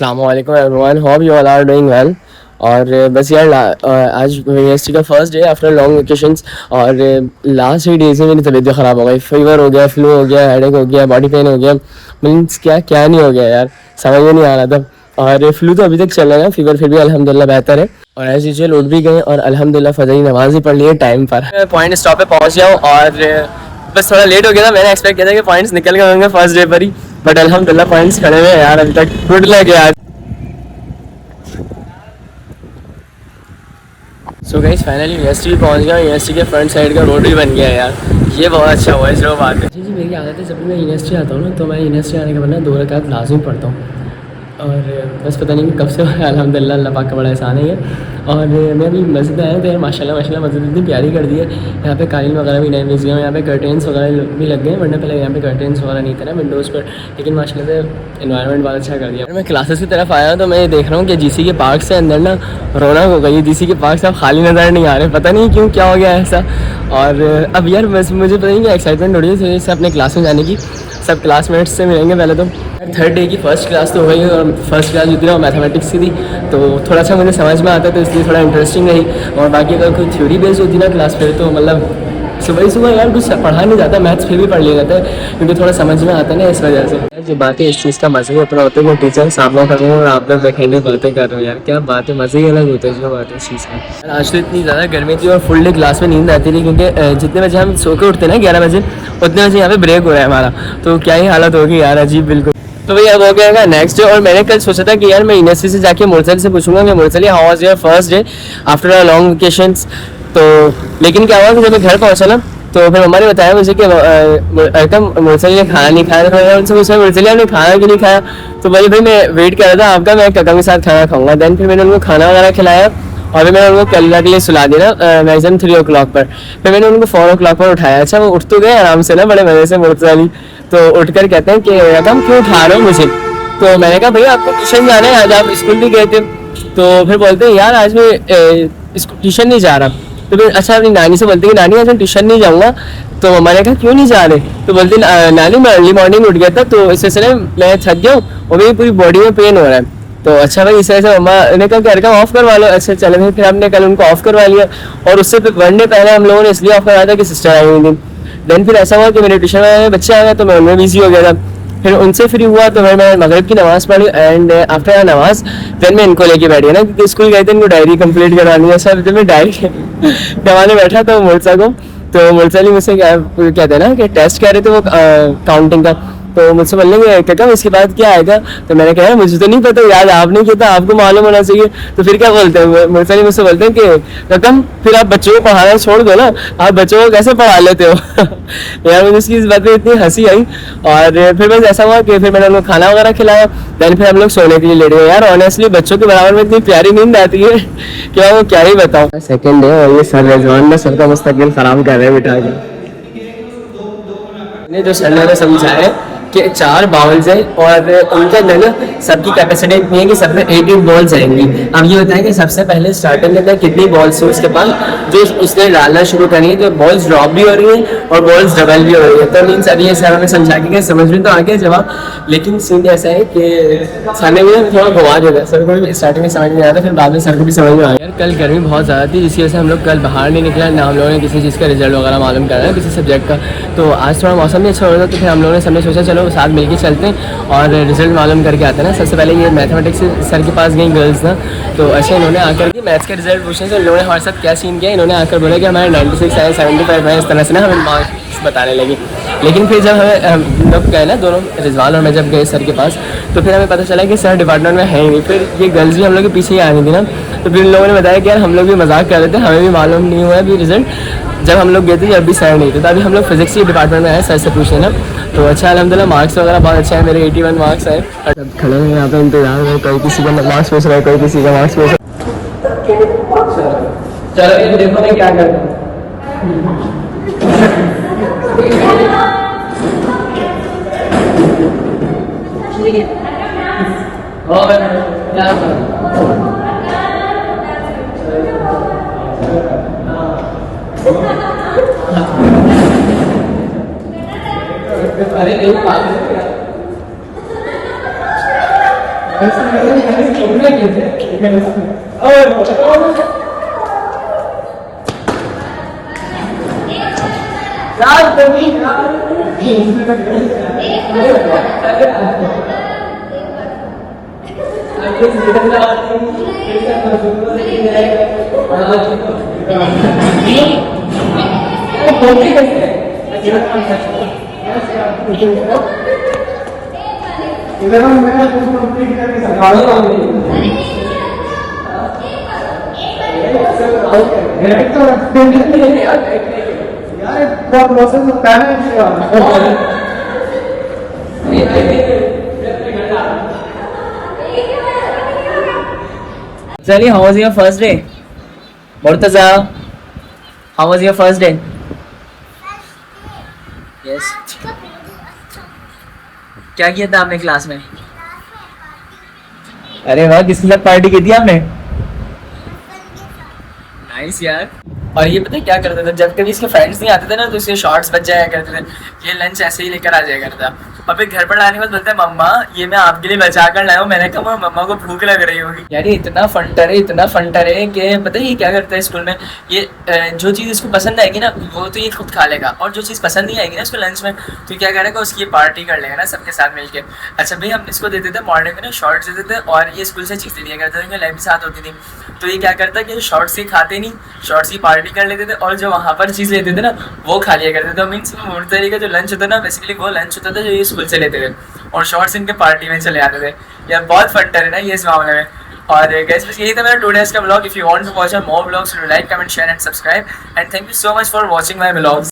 अस्सलाम वालेकुम everyone, hope you all are doing well. और बस यार आज यूनिवर्सिटी का first day after long vacations. और लास्ट 3 डेज में मेरी तबीयत जो ख़राब हो गई, फीवर हो गया, फ्लू हो गया, हेडेक हो गया, बॉडी पेन हो गया, मीन्स क्या क्या नहीं हो गया यार, समझ में नहीं आ रहा था। और फ्लू तो अभी तक चल रहा है, फीवर फिर भी अल्हम्दुलिल्लाह बेहतर है। और एज यूजुअल उठ भी गए और अल्हम्दुलिल्लाह फजर की नमाज भी पढ़ ली है टाइम पर। पॉइंट स्टॉप पे पहुँच जाऊँ और बस थोड़ा लेट हो गया था। मैंने एक्सपेक्ट किया था कि पॉइंट्स निकल गए होंगे फर्स्ट डे पर ही, बट अल्हम्दुलिल्लाह पॉइंट्स खड़े हुए हैं यार अभी तक। गुड लक यार। सो गाइस फाइनली यूनिवर्सिटी पहुंच गया। यूनिवर्सिटी के फ्रंट साइड का रोड भी बन गया है यार, ये बहुत अच्छा हुआ है। जो बात है जी मेरी आदत है, जब भी मैं यूनिवर्सिटी आता हूँ ना तो मैं यूनिवर्सिटी आने के बाद ना 2 रकात लाज़मी पढ़ता हूँ। और बस पता नहीं कब से अल्हम्दुलिल्लाह अल्लाह पाक का बड़ा एहसान है ये। और मैं अभी मस्जिद में आया तो यार माशाल्लाह मस्जिद इतनी प्यारी कर दी है। यहाँ पे कालीन वगैरह भी नए मिल गए हैं, यहाँ पे कर्टेंस वगैरह भी लग गए हैं, वरना पहले यहाँ पे कर्टेंस वगैरह नहीं थे ना विंडोज़ पर। लेकिन माशाल्लाह से इन्वायरमेंट बहुत अच्छा कर दिया। मैं क्लासेस की तरफ आया तो मैं देख रहा हूँ कि जीसी के पार्क से अंदर ना रौनक हो गई है। जीसी के पार्क से अब खाली नज़र नहीं आ रहे, पता नहीं क्यों, क्या हो गया ऐसा। और अब यार बस मुझे पता नहीं क्या एक्साइटमेंट हो रही है से अपने क्लास में जाने की। सब क्लासमेट्स से मिलेंगे पहले तो। थर्ड डे की फ़र्स्ट क्लास तो हो गई और फर्स्ट क्लास जो थी वो मैथमेटिक्स की थी, तो थोड़ा सा मुझे समझ में आता तो इसलिए थोड़ा इंटरेस्टिंग रही। और बाकी अगर कोई थ्योरी बेस्ड होती ना क्लास फिर तो मतलब सुबह यार कुछ पढ़ा नहीं जाता, मैथ्स फिर भी पढ़ लिया जाता है क्योंकि थोड़ा समझ में आता है ना, इस वजह से। जो बातें इस चीज़ का मज़े ही अपना होता है, वो टीचर सामना कर रहे हैं और आप लोग बैठे बातें कर रहे हो यार, क्या बात है, मज़े ही अलग होता है जो बात है इस चीज़ में। आज तो इतनी ज़्यादा गर्मी थी और फुल डे क्लास में नींद आती थी क्योंकि जितने बजे हम सो के उठते ना 11 बजे, उतने बजे यहाँ पे ब्रेक हो रहा है हमारा, तो क्या ही हालत होगी यार, अजीब बिल्कुल। तो भैया अब हो गया नेक्स्ट डे। और मैंने कल सोचा था कि यार मैं यूनिवर्सिटी से जाके मुरसल से पूछूंगा कि Mursali how was your first day after a long vacations. तो लेकिन क्या हुआ कि जब मैं घर पहुंचा ना तो फिर मम्मा ने बताया मुझे कि मुरसली ने खाना नहीं खाया। तो मैंने उनसे पूछा मुरसली आपने खाना क्यों नहीं खाया, तो भाई मैं वेट कर रहा था आपका, मैं कका के साथ खाना खाऊंगा। देन फिर मैंने उनको खाना वगैरह खिलाया और फिर मैंने उनको कल के लिए सुला दिया मैक्सिमम 3 o'clock पर। फिर मैंने उनको 4 o'clock पर उठाया। अच्छा वो उठ तो गए आराम से ना, बड़े मज़े से मुरसली। तो उठकर कहते हैं कि रकम क्यों उठा रहे हो मुझे। तो मैंने कहा भैया आपको ट्यूशन जाना है, आज आप स्कूल भी गए थे। तो फिर बोलते हैं यार आज मैं ट्यूशन नहीं जा रहा। तो फिर अच्छा अपनी नानी से बोलते हैं कि नानी आज मैं ट्यूशन नहीं जाऊँगा। तो मम्मा ने कहा क्यों नहीं जा रहे, तो बोलते नानी मैं अर्ली मॉर्निंग उठ गया था तो इस वजह से मैं थक गया हूँ और मेरी पूरी बॉडी में पेन हो रहा है। तो अच्छा भाई इस वजह से मम्मा ने कहा घर का ऑफ करवा लो। अच्छा चले फिर हमने कल उनको ऑफ करवा लिया। और उससे 1 डे पहले हम लोगों ने इसलिए ऑफ करवाया था कि सिस्टर आई हुई थी। देन फिर ऐसा हुआ कि मेरे ट्यूशन में बच्चे आ गए तो मैं उनमें बिजी हो गया था। फिर उनसे फ्री हुआ तो फिर मैं मगरिब की नमाज़ पढ़ी एंड आफ्टर नमाज फिर मैं इनको लेके बैठ गया ना, क्योंकि स्कूल गए थे इनको डायरी कंप्लीट करवानी है सर। जब मैं डायरी करवाने बैठा तो मुरसा को, तो मुरसा ने मुझसे क्या कहते हैं ना कि टेस्ट कर रहे थे वो काउंटिंग का। तो मुझसे बोलने लगे काका इसके बाद क्या आएगा। तो मैंने कहा मुझे तो नहीं पता यार, आपने किया था आपको मालूम होना चाहिए। तो फिर क्या बोलते हैं मुझसे मुझसे बोलते हैं कि काका फिर आप बच्चों को पढ़ाना छोड़ दो ना, आप बच्चों को कैसे पढ़ा लेते हो। यार मुझे इसकी इस बात पे इतनी हंसी आई। और फिर बस ऐसा हुआ कि फिर मैंने उनको खाना वगैरह खिलाया। देन फिर हम लोग सोने के लिए लेट गए। यार ऑनेस्टली बच्चों के बराबर में इतनी प्यारी नींद आती है कि वो क्या ही बताऊँ। सेकंड डे और ये सर रिजवान में सर का मुस्तकबिल खराब कर रहे हैं बिठा के। जो सर ने समझाया कि 4 बाउल्स हैं और उनके अंदर ना सबकी कैपेसिटी इतनी है कि सब में 18 बॉल्स आएंगी। अब ये बताएं कि सबसे पहले स्टार्टिंग के अंदर कितनी बॉल्स है उसके पास जो उसने डालना शुरू करी है। तो बॉल्स ड्रॉप भी हो रही हैं और बॉल्स डबल भी हो रही है। तो मीन्स अभी ये सर हमें समझा के समझ में तो आ गया जवाब, लेकिन सीन ऐसा है कि सर ने भी थोड़ा घुमा दिया। सर को भी स्टार्टिंग में समझ नहीं आया था, फिर बाद में सर को भी समझ में आ गया। यार कल गर्मी बहुत ज़्यादा थी जिसकी वजह से हम लोग कल बाहर नहीं निकला ना, हम लोगों ने किसी चीज़ का रिजल्ट वगैरह मालूम करा है किसी सब्जेक्ट का। तो आज थोड़ा मौसम भी अच्छा हो रहा था तो फिर हम लोगों ने सबने सोचा चलो साथ मिलकर चलते हैं और रिजल्ट मालूम करके आते हैं ना। सबसे पहले ये मैथमेटिक्स सर के पास गई गर्ल्स ना, तो अच्छा इन्होंने आकर के मैथ्स का रिजल्ट पूछने से इन्होंने हमारे साथ क्या सीन किया, इन्होंने आकर बोला कि हमारे 96 आए 75 आए, इस तरह से ना हमें मार्क्स बताने लगे। लेकिन फिर जब हम लोग गए ना दोनों रिजवान और मैं जब गए सर के पास तो फिर हमें पता चला कि सर डिपार्टमेंट में है ही नहीं। फिर ये गर्ल्स भी हम लोग के पीछे ही आ रही थी ना, तो फिर इन लोगों ने बताया कि यार हम लोग भी मजाक कर रहे थे, हमें भी मालूम नहीं हुआ अभी रिजल्ट। जब हम लोग गए थे जब भी सर नहीं थे, तो अभी हम लोग फिजिक्स के डिपार्टमेंट में आए सर से पूछने ना। तो अच्छा अल्हम्दुलिल्लाह मार्क्स वगैरह बहुत अच्छे हैं, मेरे 81 मार्क्स आए। अब खड़े हैं यहाँ पे इंतजार में, कोई किसी का मार्क्स पूछ रहा है, कोई किसी का मार्क्स पूछ रहा है। चलो देखो मैं क्या करता हूँ। अरे इधर मैं कंप्लीट करके सकाळून यार पूरा प्रोसेस होता है Zali, how was your first day? Murtaza, how was your first day? Yes. क्या किया था आपने क्लास में? अरे वाह, किसके साथ पार्टी की थी आपने? नाइस यार। और ये पता है क्या करता था, जब कभी इसके फ्रेंड्स नहीं आते थे ना तो इसके शॉर्ट्स बच जाया करते थे। ये लंच ऐसे ही लेकर आ जाया करता, और फिर घर पर लाने के बाद बोलता है मम्मा ये मैं आपके लिए बचा कर लाया हूँ। मैंने कहा मम्मा को भूख लग रही होगी। यार ये इतना फंटर है कि पता है ये क्या करता है स्कूल में, ये जो चीज़ इसको पसंद आएगी ना वो तो ये खुद खा लेगा, और जो चीज़ पसंद नहीं आएगी ना इसको लंच में तो क्या करेगा, उसकी पार्टी कर लेगा ना सबके साथ मिलके। अच्छा भाई, हम इसको देते थे मॉर्निंग में ना शॉर्ट्स देते थे, और ये स्कूल से चीज़ दे दिया करते थे, लाइफ भी साथ होती थी। तो ये क्या करता है कि शॉर्ट्स ही खाते नहीं, शॉर्ट्स की पार्टी कर लेते थे, और जो वहाँ पर चीज़ लेते थे ना वो खा लिया करते थे। मीन्स मुर्तरी का जो लंच होता है ना बेसिकली वो लंच होता था जो ये स्कूल से लेते थे, और शॉर्ट्स इनके पार्टी में चले आते थे। यार बहुत फंटर है ना ये इस मामले में। और गाइस बस यही था मेरा टुडेज का blog. If you want to watch more blogs like comment share and subscribe, and thank you so much for watching my blogs.